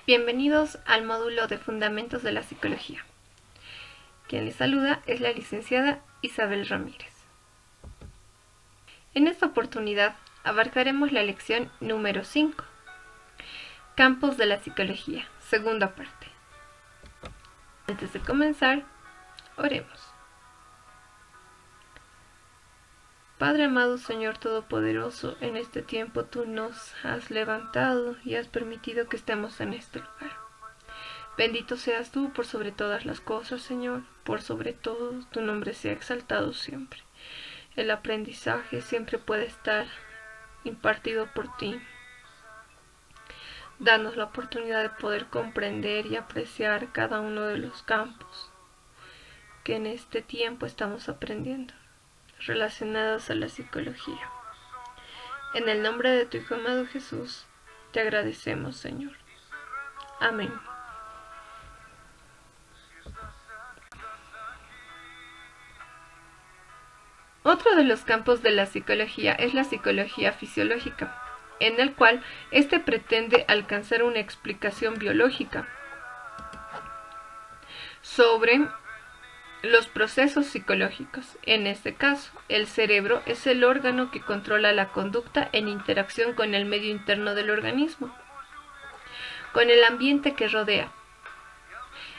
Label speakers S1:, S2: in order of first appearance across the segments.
S1: Bienvenidos al módulo de Fundamentos de la Psicología. Quien les saluda es la licenciada Isabel Ramírez. En esta oportunidad abarcaremos la lección número 5, Campos de la Psicología, segunda parte. Antes de comenzar, oremos. Padre amado, Señor Todopoderoso, en este tiempo tú nos has levantado y has permitido que estemos en este lugar. Bendito seas tú por sobre todas las cosas, Señor, por sobre todo tu nombre sea exaltado siempre. El aprendizaje siempre puede estar impartido por ti. Danos la oportunidad de poder comprender y apreciar cada uno de los campos que en este tiempo estamos aprendiendo, relacionados a la psicología. En el nombre de tu Hijo amado Jesús, te agradecemos, Señor. Amén. Otro de los campos de la psicología es la psicología fisiológica, en el cual éste pretende alcanzar una explicación biológica sobre los procesos psicológicos. En este caso, el cerebro es el órgano que controla la conducta en interacción con el medio interno del organismo, con el ambiente que rodea.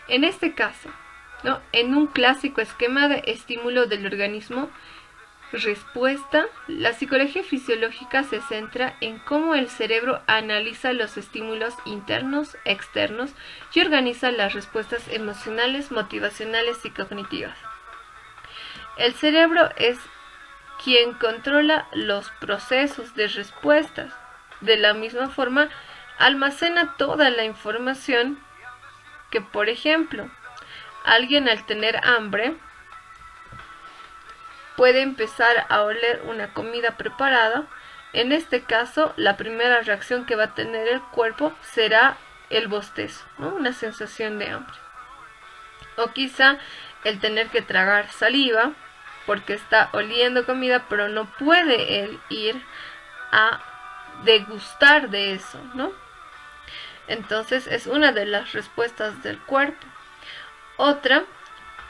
S1: En este caso, en un clásico esquema de estímulo del organismo, respuesta, la psicología fisiológica se centra en cómo el cerebro analiza los estímulos internos, externos y organiza las respuestas emocionales, motivacionales y cognitivas. El cerebro es quien controla los procesos de respuestas. De la misma forma, almacena toda la información que, por ejemplo, alguien al tener hambre puede empezar a oler una comida preparada. En este caso, la primera reacción que va a tener el cuerpo será el bostezo, una sensación de hambre. O quizá el tener que tragar saliva porque está oliendo comida, pero no puede él ir a degustar de eso, Entonces es una de las respuestas del cuerpo. Otra,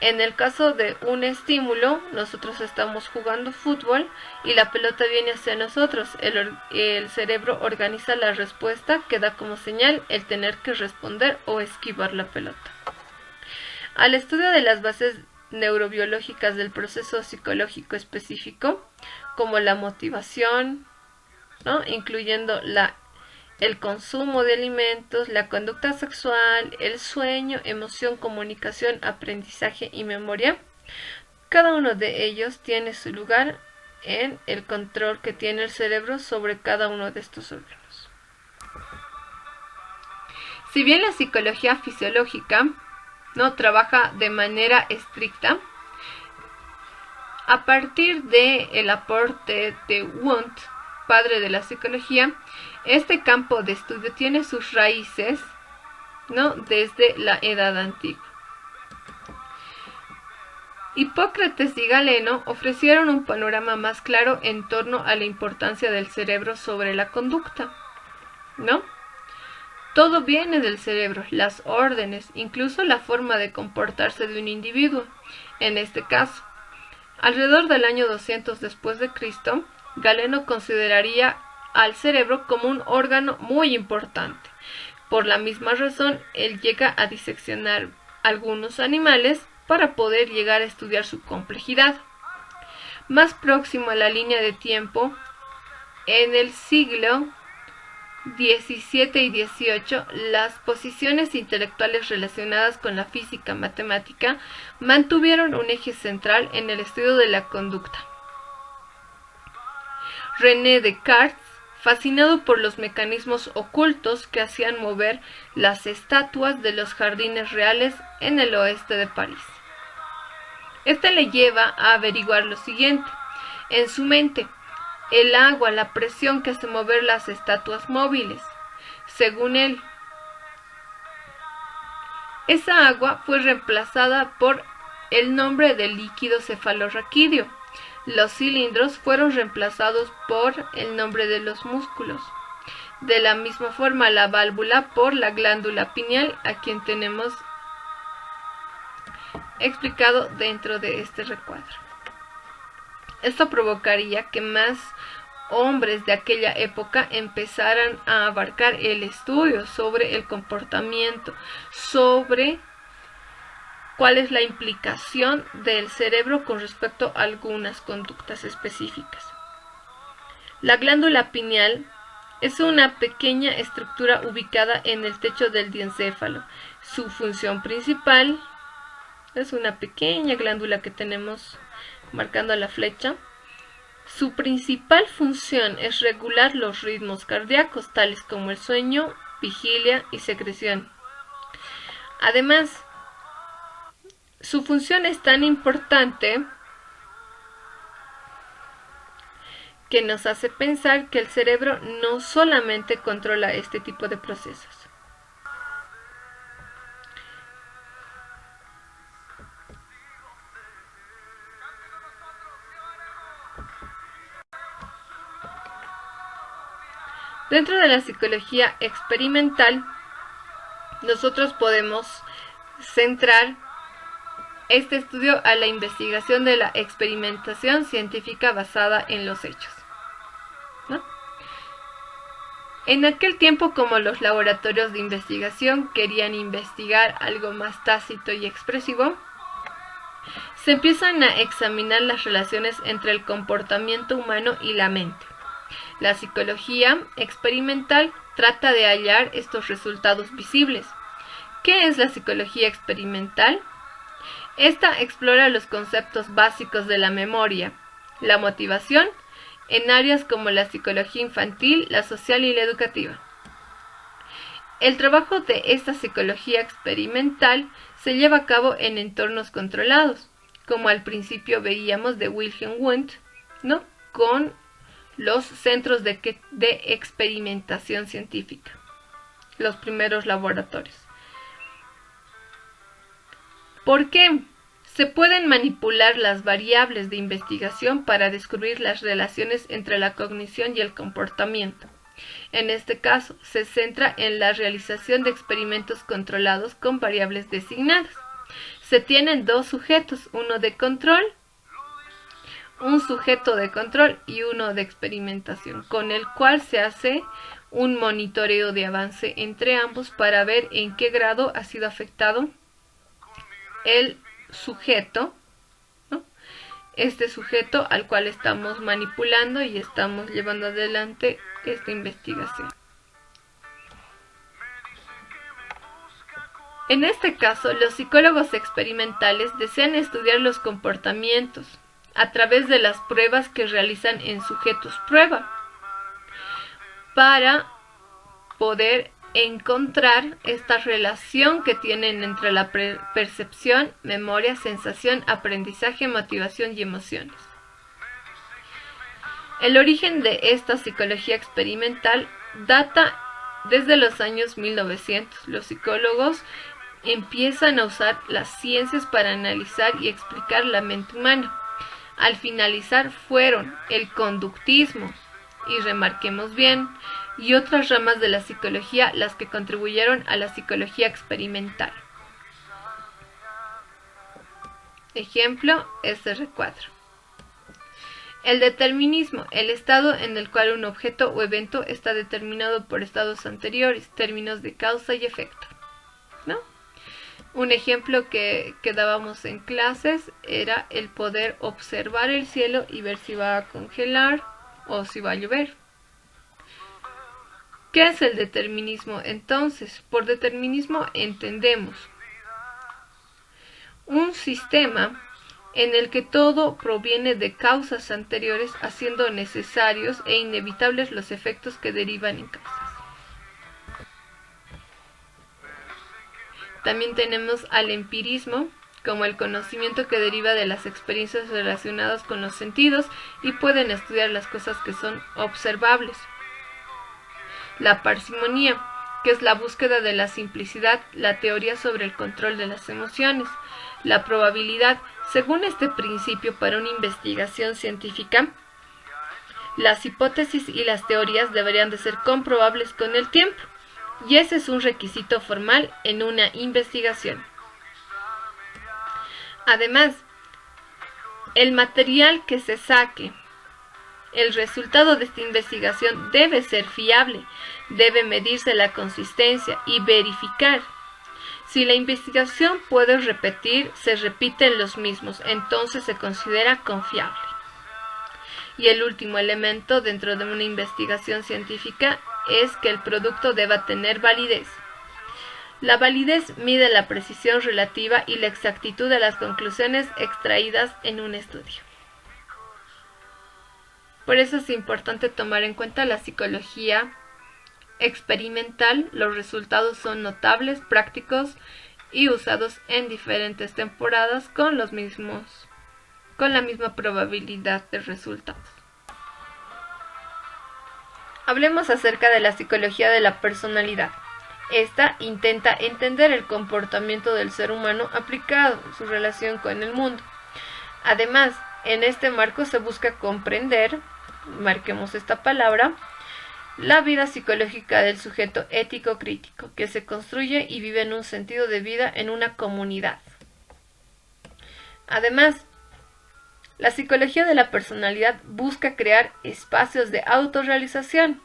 S1: en el caso de un estímulo, nosotros estamos jugando fútbol y la pelota viene hacia nosotros. El cerebro organiza la respuesta que da como señal el tener que responder o esquivar la pelota. Al estudio de las bases neurobiológicas del proceso psicológico específico, como la motivación, incluyendo el consumo de alimentos, la conducta sexual, el sueño, emoción, comunicación, aprendizaje y memoria. Cada uno de ellos tiene su lugar en el control que tiene el cerebro sobre cada uno de estos órganos. Si bien la psicología fisiológica no trabaja de manera estricta, a partir del aporte de Wundt, padre de la psicología, este campo de estudio tiene sus raíces, desde la edad antigua. Hipócrates y Galeno ofrecieron un panorama más claro en torno a la importancia del cerebro sobre la conducta, Todo viene del cerebro, las órdenes, incluso la forma de comportarse de un individuo. En este caso, alrededor del año 200 después de Cristo, Galeno consideraría al cerebro como un órgano muy importante. Por la misma razón, él llega a diseccionar algunos animales para poder llegar a estudiar su complejidad. Más próximo a la línea de tiempo, en el siglo XVII y XVIII, las posiciones intelectuales relacionadas con la física matemática mantuvieron un eje central en el estudio de la conducta. René Descartes, fascinado por los mecanismos ocultos que hacían mover las estatuas de los jardines reales en el oeste de París. Este le lleva a averiguar lo siguiente. En su mente, el agua, la presión que hace mover las estatuas móviles. Según él, esa agua fue reemplazada por el nombre del líquido cefalorraquídeo. Los cilindros fueron reemplazados por el nombre de los músculos. De la misma forma, la válvula por la glándula pineal, a quien tenemos explicado dentro de este recuadro. Esto provocaría que más hombres de aquella época empezaran a abarcar el estudio sobre el comportamiento, sobre cuál es la implicación del cerebro con respecto a algunas conductas específicas. La glándula pineal es una pequeña estructura ubicada en el techo del diencéfalo. Su función principal es una pequeña glándula que tenemos marcando la flecha. Su principal función es regular los ritmos cardíacos, tales como el sueño, vigilia y secreción. Además, su función es tan importante que nos hace pensar que el cerebro no solamente controla este tipo de procesos. Dentro de la psicología experimental, nosotros podemos centrar este estudio a la investigación de la experimentación científica basada en los hechos, ¿no? En aquel tiempo, como los laboratorios de investigación querían investigar algo más tácito y expresivo, se empiezan a examinar las relaciones entre el comportamiento humano y la mente. La psicología experimental trata de hallar estos resultados visibles. ¿Qué es la psicología experimental? Esta explora los conceptos básicos de la memoria, la motivación, en áreas como la psicología infantil, la social y la educativa. El trabajo de esta psicología experimental se lleva a cabo en entornos controlados, como al principio veíamos de Wilhelm Wundt, ¿no?, con los centros de experimentación científica, los primeros laboratorios. ¿Por qué? Se pueden manipular las variables de investigación para descubrir las relaciones entre la cognición y el comportamiento. En este caso, se centra en la realización de experimentos controlados con variables designadas. Se tienen dos sujetos, uno de control, un sujeto de control y uno de experimentación, con el cual se hace un monitoreo de avance entre ambos para ver en qué grado ha sido afectado el sujeto, ¿no?, este sujeto al cual estamos manipulando y estamos llevando adelante esta investigación. En este caso, los psicólogos experimentales desean estudiar los comportamientos a través de las pruebas que realizan en sujetos prueba, para poder encontrar esta relación que tienen entre la percepción, memoria, sensación, aprendizaje, motivación y emociones. El origen de esta psicología experimental data desde los años 1900. Los psicólogos empiezan a usar las ciencias para analizar y explicar la mente humana. Al finalizar fueron el conductismo, y remarquemos bien, y otras ramas de la psicología las que contribuyeron a la psicología experimental. Ejemplo, este recuadro. El determinismo, el estado en el cual un objeto o evento está determinado por estados anteriores, términos de causa y efecto, ¿no? Un ejemplo que dábamos en clases era el poder observar el cielo y ver si va a congelar o si va a llover. ¿Qué es el determinismo entonces? Por determinismo entendemos un sistema en el que todo proviene de causas anteriores, haciendo necesarios e inevitables los efectos que derivan en causas. También tenemos al empirismo, como el conocimiento que deriva de las experiencias relacionadas con los sentidos y pueden estudiar las cosas que son observables. La parsimonía, que es la búsqueda de la simplicidad, la teoría sobre el control de las emociones. La probabilidad, según este principio para una investigación científica, Las hipótesis y las teorías deberían de ser comprobables con el tiempo, y ese es un requisito formal en una investigación. Además, el material que se saque, el resultado de esta investigación debe ser fiable, debe medirse la consistencia y verificar. Si la investigación puede repetir, se repiten los mismos, entonces se considera confiable. Y el último elemento dentro de una investigación científica es que el producto deba tener validez. La validez mide la precisión relativa y la exactitud de las conclusiones extraídas en un estudio. Por eso es importante tomar en cuenta la psicología experimental. Los resultados son notables, prácticos y usados en diferentes temporadas con la misma probabilidad de resultados. Hablemos acerca de la psicología de la personalidad. Esta intenta entender el comportamiento del ser humano aplicado a su relación con el mundo. Además, en este marco se busca comprender, marquemos esta palabra, la vida psicológica del sujeto ético-crítico, que se construye y vive en un sentido de vida en una comunidad. Además, la psicología de la personalidad busca crear espacios de autorrealización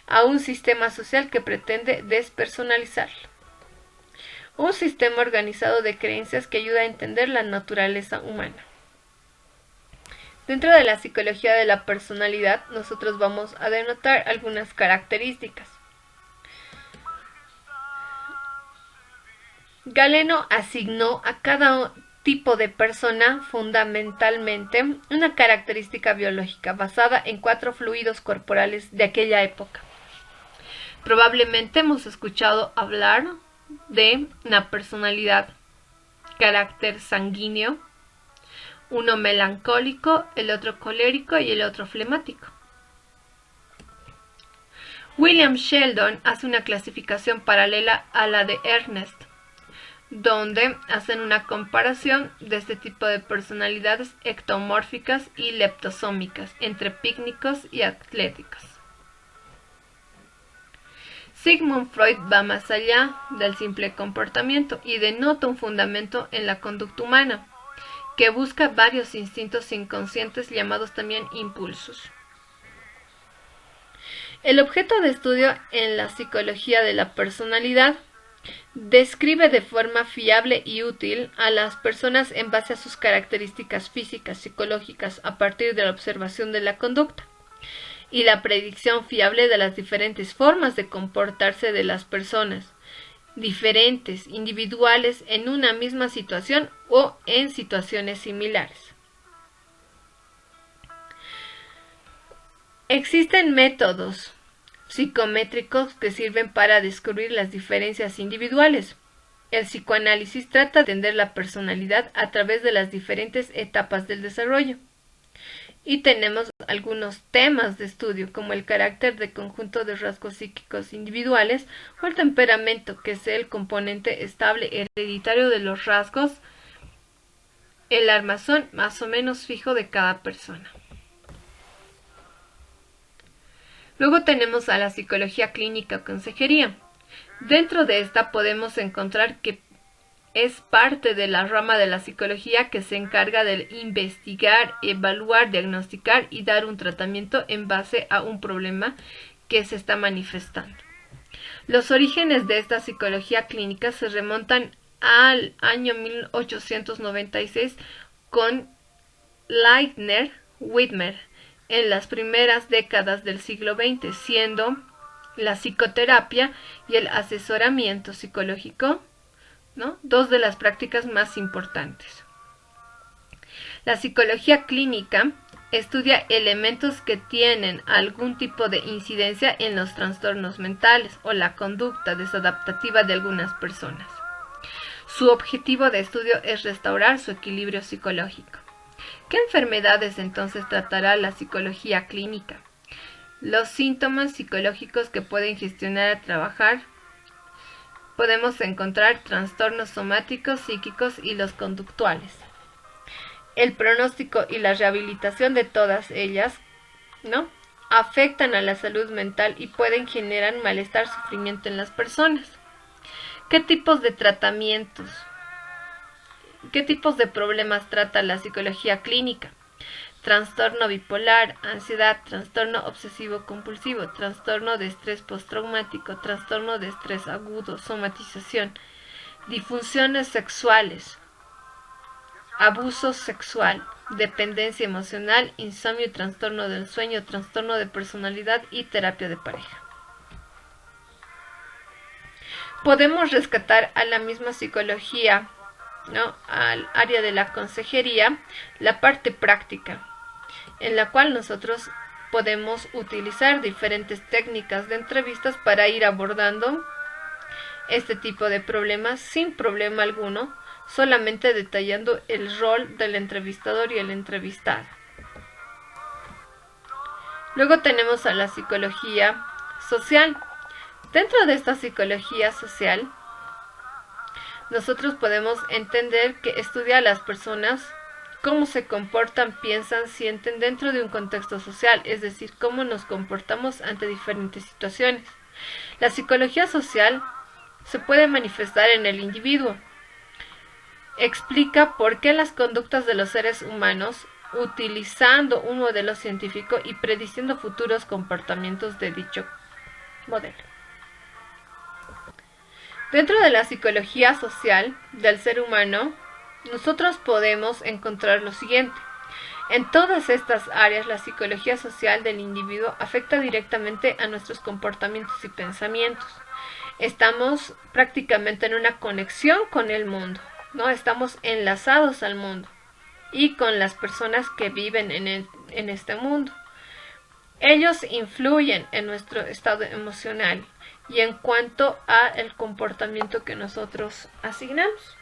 S1: a un sistema social que pretende despersonalizarlo. Un sistema organizado de creencias que ayuda a entender la naturaleza humana. Dentro de la psicología de la personalidad, nosotros vamos a denotar algunas características. Galeno asignó a cada tipo de persona fundamentalmente una característica biológica basada en 4 fluidos corporales de aquella época. Probablemente hemos escuchado hablar de una personalidad, carácter sanguíneo, uno melancólico, el otro colérico y el otro flemático. William Sheldon hace una clasificación paralela a la de Ernest, donde hacen una comparación de este tipo de personalidades ectomórficas y leptosómicas entre pícnicos y atléticos. Sigmund Freud va más allá del simple comportamiento y denota un fundamento en la conducta humana, que busca varios instintos inconscientes llamados también impulsos. El objeto de estudio en la psicología de la personalidad describe de forma fiable y útil a las personas en base a sus características físicas, psicológicas, a partir de la observación de la conducta y la predicción fiable de las diferentes formas de comportarse de las personas, diferentes, individuales, en una misma situación o en situaciones similares. Existen métodos psicométricos que sirven para descubrir las diferencias individuales. El psicoanálisis trata de entender la personalidad a través de las diferentes etapas del desarrollo. Y tenemos algunos temas de estudio, como el carácter de conjunto de rasgos psíquicos individuales o el temperamento, que es el componente estable hereditario de los rasgos, el armazón más o menos fijo de cada persona. Luego tenemos a la psicología clínica o consejería. Dentro de esta podemos encontrar que es parte de la rama de la psicología que se encarga de investigar, evaluar, diagnosticar y dar un tratamiento en base a un problema que se está manifestando. Los orígenes de esta psicología clínica se remontan al año 1896 con Leitner-Whitmer en las primeras décadas del siglo XX, siendo la psicoterapia y el asesoramiento psicológico, ¿no?, dos de las prácticas más importantes. La psicología clínica estudia elementos que tienen algún tipo de incidencia en los trastornos mentales o la conducta desadaptativa de algunas personas. Su objetivo de estudio es restaurar su equilibrio psicológico. ¿Qué enfermedades entonces tratará la psicología clínica? Los síntomas psicológicos que pueden gestionar a trabajar. Podemos encontrar trastornos somáticos, psíquicos y los conductuales. El pronóstico y la rehabilitación de todas ellas ¿no? Afectan a la salud mental y pueden generar malestar, sufrimiento en las personas. ¿Qué tipos de tratamientos? ¿Qué tipos de problemas trata la psicología clínica? Trastorno bipolar, ansiedad, trastorno obsesivo-compulsivo, trastorno de estrés postraumático, trastorno de estrés agudo, somatización, disfunciones sexuales, abuso sexual, dependencia emocional, insomnio y trastorno del sueño, trastorno de personalidad y terapia de pareja. Podemos rescatar a la misma psicología, ¿no?, al área de la consejería, la parte práctica, en la cual nosotros podemos utilizar diferentes técnicas de entrevistas para ir abordando este tipo de problemas sin problema alguno, solamente detallando el rol del entrevistador y el entrevistado. Luego tenemos a la psicología social. Dentro de esta psicología social, nosotros podemos entender que estudia a las personas cómo se comportan, piensan, sienten dentro de un contexto social, es decir, cómo nos comportamos ante diferentes situaciones. La psicología social se puede manifestar en el individuo. Explica por qué las conductas de los seres humanos, utilizando un modelo científico y prediciendo futuros comportamientos de dicho modelo. Dentro de la psicología social del ser humano, nosotros podemos encontrar lo siguiente. En todas estas áreas, la psicología social del individuo afecta directamente a nuestros comportamientos y pensamientos. Estamos prácticamente en una conexión con el mundo, ¿no? Estamos enlazados al mundo y con las personas que viven en este mundo. Ellos influyen en nuestro estado emocional y en cuanto a el comportamiento que nosotros asignamos.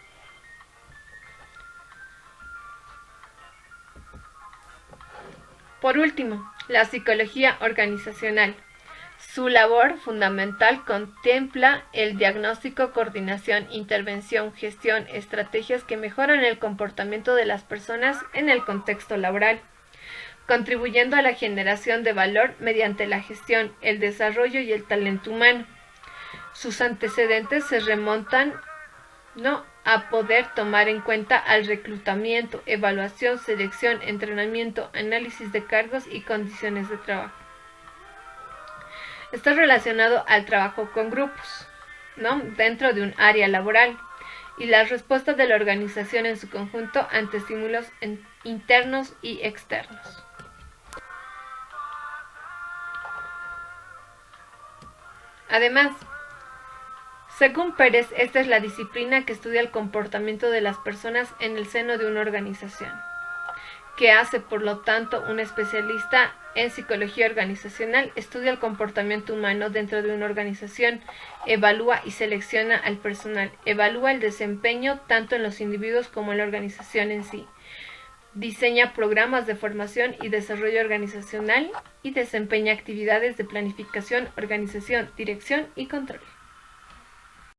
S1: Por último, la psicología organizacional. Su labor fundamental contempla el diagnóstico, coordinación, intervención, gestión, estrategias que mejoran el comportamiento de las personas en el contexto laboral, contribuyendo a la generación de valor mediante la gestión, el desarrollo y el talento humano. Sus antecedentes se remontan, ¿no?, a poder tomar en cuenta al reclutamiento, evaluación, selección, entrenamiento, análisis de cargos y condiciones de trabajo. Está relacionado al trabajo con grupos, ¿no?, dentro de un área laboral y la respuesta de la organización en su conjunto ante estímulos internos y externos. Además, según Pérez, esta es la disciplina que estudia el comportamiento de las personas en el seno de una organización, que hace, por lo tanto, un especialista en psicología organizacional, estudia el comportamiento humano dentro de una organización, evalúa y selecciona al personal, evalúa el desempeño tanto en los individuos como en la organización en sí, diseña programas de formación y desarrollo organizacional y desempeña actividades de planificación, organización, dirección y control.